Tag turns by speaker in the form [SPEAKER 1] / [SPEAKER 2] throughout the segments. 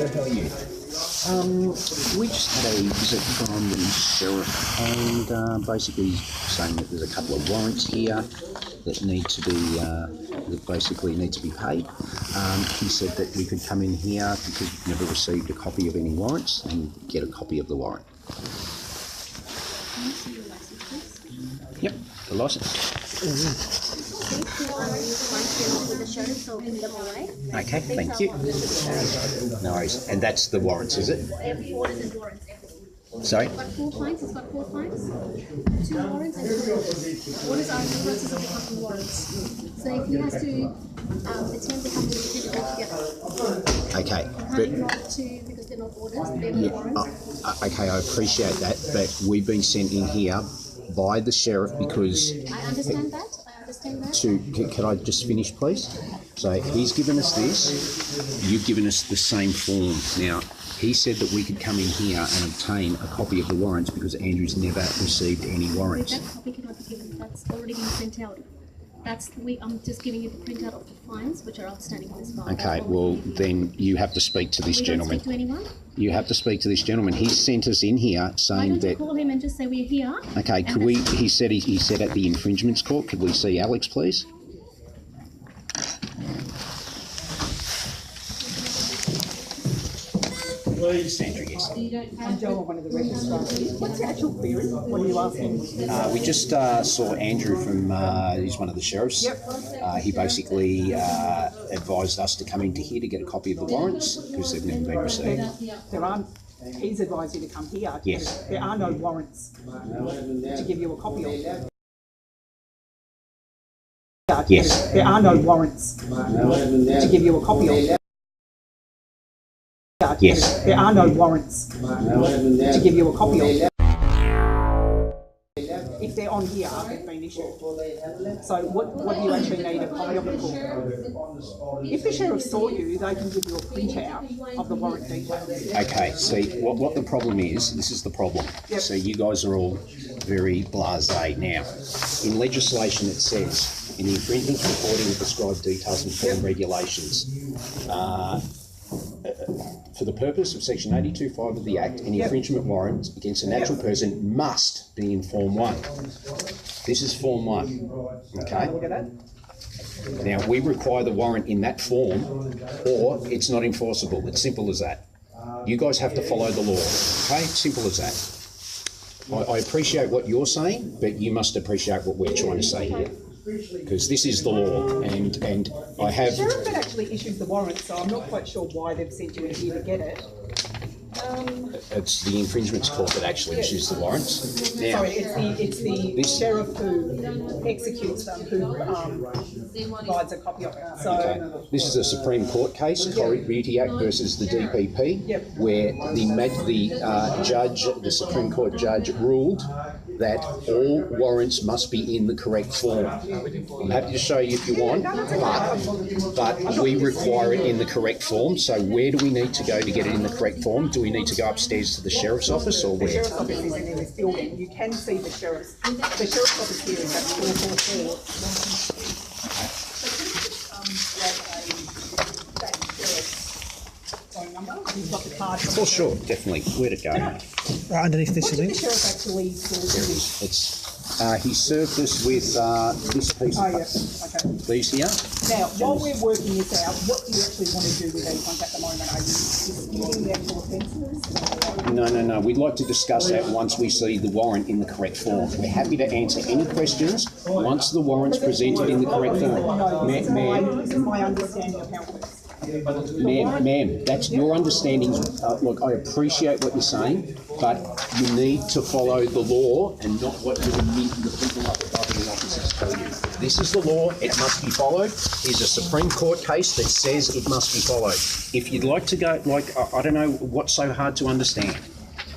[SPEAKER 1] Hello, how are you? We just had a visit from the sheriff and basically saying that there's a couple of warrants here that need to be that basically need to be paid. He said that we could come in here because we've never received a copy of any warrants and get a copy of the warrant. Yep, the licence. Okay, thank you. No worries. And that's the warrants, is it? Sorry?
[SPEAKER 2] It's got 4 fines, it's got 4 fines, 2 warrants and 2 warrants. What is our process of the company warrants? So if he has to attend the company to get it together.
[SPEAKER 1] Okay.
[SPEAKER 2] Can't not to because they're not orders, they're not warrants.
[SPEAKER 1] Okay, I appreciate that, but we've been sent in here by the sheriff because...
[SPEAKER 2] I understand that.
[SPEAKER 1] Can I just finish, please? So he's given us this, you've given us the same form. Now, he said that we could come in here and obtain a copy of the warrants because Andrew's never received any warrants.
[SPEAKER 2] That copy cannot be given, that's already been sent out. I'm just giving you the printout of the fines which are outstanding in this file.
[SPEAKER 1] Okay, well then you have to speak to this gentleman.
[SPEAKER 2] Speak to anyone?
[SPEAKER 1] You have to speak to this gentleman. He sent us in here saying that...
[SPEAKER 2] Why don't you call him and just say we're here?
[SPEAKER 1] Okay, could we... He said at the infringements court, could we see Alex, please? Please, Sandra, yes.
[SPEAKER 3] I'm Joe, one of the registrars. What's the actual query? What are you asking?
[SPEAKER 1] We just saw Andrew from, he's one of the sheriffs.
[SPEAKER 3] Yep.
[SPEAKER 1] He basically advised us to come into here to get a copy of the warrants because they've never been received.
[SPEAKER 3] There aren't. He's advised you to come here.
[SPEAKER 1] Yes.
[SPEAKER 3] There are no warrants to give you a copy of.
[SPEAKER 1] Yes.
[SPEAKER 3] There are no warrants to give you a copy of.
[SPEAKER 1] Yes.
[SPEAKER 3] There are no warrants to give you a copy of. If they're on here, they've been issued. So what do you actually need a copy of it for? If the sheriff saw you, they can give you a printout of the warrant details.
[SPEAKER 1] Okay, see, what the problem is, this is the problem.
[SPEAKER 3] Yep.
[SPEAKER 1] So you guys are all very blasé now. In legislation it says, in the infringements reporting of prescribed details and form regulations, for the purpose of section 82(5) of the Act, an infringement warrant against a natural person must be in Form 1. This is Form 1, okay?
[SPEAKER 3] Look at that.
[SPEAKER 1] Now, we require the warrant in that form or it's not enforceable. It's simple as that. You guys have to follow the law, okay? Simple as that. I appreciate what you're saying, but you must appreciate what we're trying to say here. Because this is the law, and I have...
[SPEAKER 3] The sheriff that actually issued the warrant, so I'm not quite sure why they've sent you in here to get it.
[SPEAKER 1] It's the infringements court that actually issues the warrants. Now,
[SPEAKER 3] Sorry, it's the sheriff who executes them, who provides a copy of it. So,
[SPEAKER 1] okay. This is a Supreme Court case, Corrie Beauty Act versus the DPP, where the Supreme Court judge ruled that all warrants must be in the correct form. I'm happy to show you if you want, but we require it in the correct form. So where do we need to go to get it in the correct form? Do we need to go upstairs to the sheriff's office or
[SPEAKER 3] the
[SPEAKER 1] where?
[SPEAKER 3] sheriff's office is in this building. You can see the sheriff's office here is at 444. Phone number. You've got the card.
[SPEAKER 1] Oh, sure, definitely. Where'd it go?
[SPEAKER 4] Right underneath this
[SPEAKER 3] What did the
[SPEAKER 4] link.
[SPEAKER 3] sheriff actually do?
[SPEAKER 1] He served us with this piece
[SPEAKER 3] Oh,
[SPEAKER 1] of
[SPEAKER 3] yes. Okay.
[SPEAKER 1] these here.
[SPEAKER 3] Now, while we're working this out, what do you actually want to do with these ones at the moment? Are you disputing the actual offences?
[SPEAKER 1] No. We'd like to discuss that once we see the warrant in the correct form. We're happy to answer any questions once the warrant's presented in the correct form.
[SPEAKER 3] No, this is my understanding of how it works.
[SPEAKER 1] Ma'am, that's your understanding. Look, I appreciate what you're saying, but you need to follow the law and not what the people up above in the offices tell you. This is the law, it must be followed. Here's a Supreme Court case that says it must be followed. If you'd like to go, I don't know what's so hard to understand.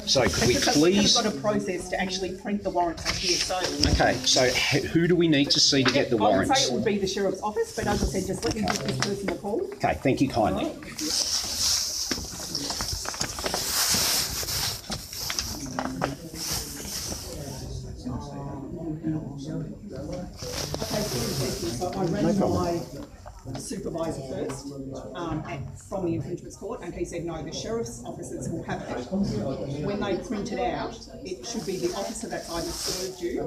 [SPEAKER 1] So could we please...
[SPEAKER 3] We've got a process to actually print the warrants here, so...
[SPEAKER 1] Okay, so who do we need to see to get the warrants?
[SPEAKER 3] I would say it would be the sheriff's office, but as I said, just let me give this person a call.
[SPEAKER 1] Okay, thank you kindly.
[SPEAKER 3] So I ran my supervisor first from the infringements court, and he said no, the sheriff's officers will have it. When they print it out, it should be the officer that's either served you,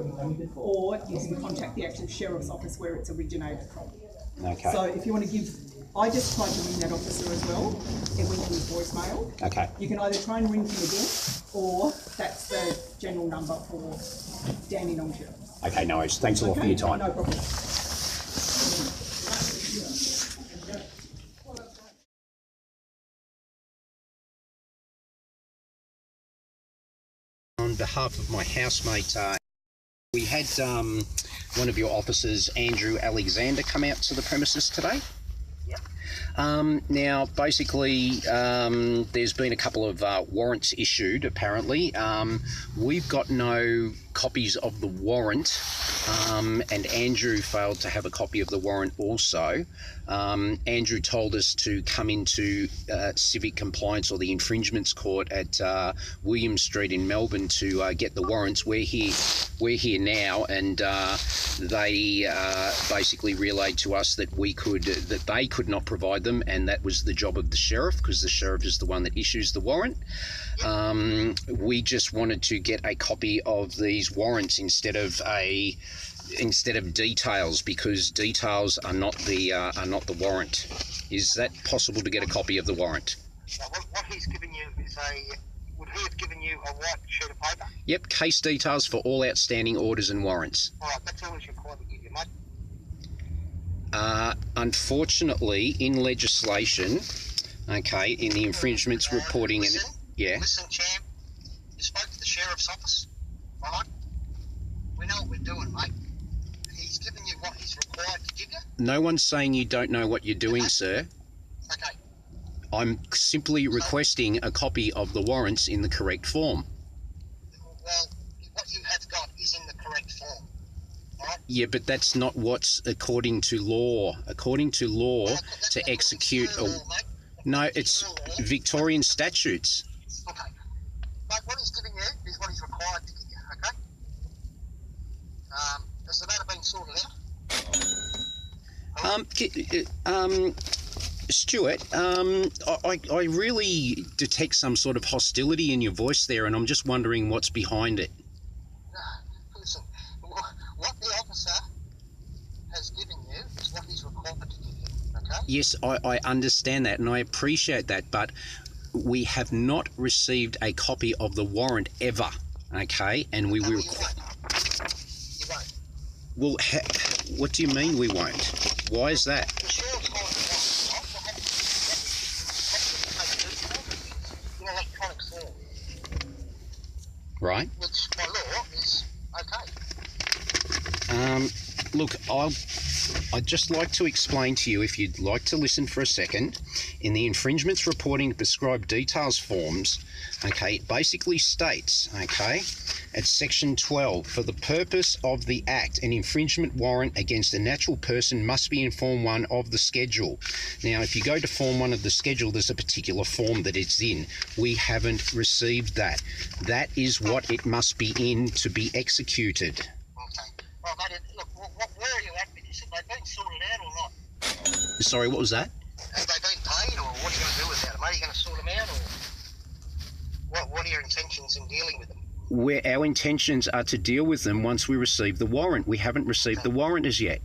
[SPEAKER 3] or you can contact the actual sheriff's office where it's originated from.
[SPEAKER 1] Okay.
[SPEAKER 3] So if you want to give, I just tried to ring that officer as well. It went to his voicemail.
[SPEAKER 1] Okay.
[SPEAKER 3] You can either try and ring him again, or that's the general number for Dandenong Sheriff.
[SPEAKER 1] Okay, no worries. Thanks a lot for your time.
[SPEAKER 3] No problem.
[SPEAKER 1] On behalf of my housemate, we had one of your officers, Andrew Alexander, come out to the premises today. Now, basically, there's been a couple of warrants issued, apparently. We've got no copies of the warrant, and Andrew failed to have a copy of the warrant also. Andrew told us to come into civic compliance or the infringements court at William Street in Melbourne to get the warrants. We're here now, and they basically relayed to us that they could not provide them, and that was the job of the sheriff, because the sheriff is the one that issues the warrant. We just wanted to get a copy of these warrants instead of details, because details are not the warrant. Is that possible to get a copy of the warrant?
[SPEAKER 4] What he's given you is would he have given you a white sheet of paper?
[SPEAKER 1] Yep, case details for all outstanding orders and warrants.
[SPEAKER 4] All right, that's all he's required to give you, mate.
[SPEAKER 1] Unfortunately, in legislation, okay, in the infringements reporting,
[SPEAKER 4] Listen, champ, you spoke to the sheriff's office, all right? We know what we're doing, mate. He's given you what he's required to give you.
[SPEAKER 1] No one's saying you don't know what you're doing, sir.
[SPEAKER 4] Okay.
[SPEAKER 1] I'm simply requesting a copy of the warrants in the correct form.
[SPEAKER 4] Well, what you have got is in the correct form. Right?
[SPEAKER 1] Yeah, but that's not what's according to law. According to law, to execute a... No, it's Victorian statutes.
[SPEAKER 4] Okay. Mate, what he's giving you is what he's required to give you, okay? Has the matter been sorted out?
[SPEAKER 1] Stuart, I really detect some sort of hostility in your voice there, and I'm just wondering what's behind it.
[SPEAKER 4] Listen, what the officer has given you is what he's required to give you, okay?
[SPEAKER 1] Yes, I understand that, and I appreciate that, but we have not received a copy of the warrant ever, okay? And we will...
[SPEAKER 4] You won't.
[SPEAKER 1] Well, what do you mean we won't? Why is that?
[SPEAKER 4] The sheriff's got in electronic form,
[SPEAKER 1] Right?
[SPEAKER 4] which by law is okay.
[SPEAKER 1] Look, I'd just like to explain to you, if you'd like to listen for a second, in the infringements reporting prescribed details forms, okay, it basically states, okay, at section 12, for the purpose of the act, an infringement warrant against a natural person must be in form 1 of the schedule. Now, if you go to form 1 of the schedule, there's a particular form that it's in. We haven't received that. That is what it must be in to be executed.
[SPEAKER 4] Okay. Well, mate, look, where are you at with this? Have they been sorted out or not?
[SPEAKER 1] Sorry, what was that?
[SPEAKER 4] Have they been paid, or what are you going to do with that? Mate, are you going to sort them out, or what are your intentions in dealing with them?
[SPEAKER 1] Our intentions are to deal with them once we receive the warrant. We haven't received the warrant as yet.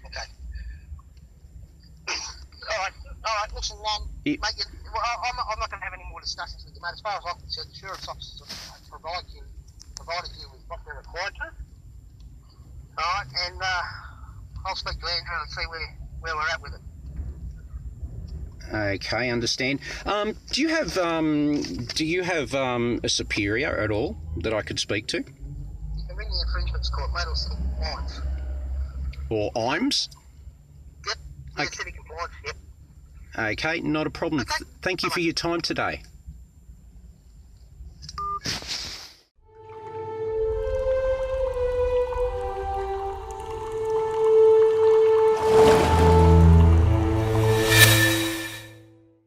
[SPEAKER 4] Okay. All right. Listen, mate, I'm not going to have any more discussions with you, mate. As far as I'm concerned, the sheriff's officers have provided you with what they're required to. All right, and I'll speak to Andrew and see where we're at with it.
[SPEAKER 1] Okay, understand. Do you have a superior at all that I could speak to?
[SPEAKER 4] You can ring the infringements court, mate, or city compliance.
[SPEAKER 1] Or IMS?
[SPEAKER 4] Yep. Yeah, city compliance. Yep.
[SPEAKER 1] Okay, not a problem.
[SPEAKER 4] Okay.
[SPEAKER 1] Thank you for your time today.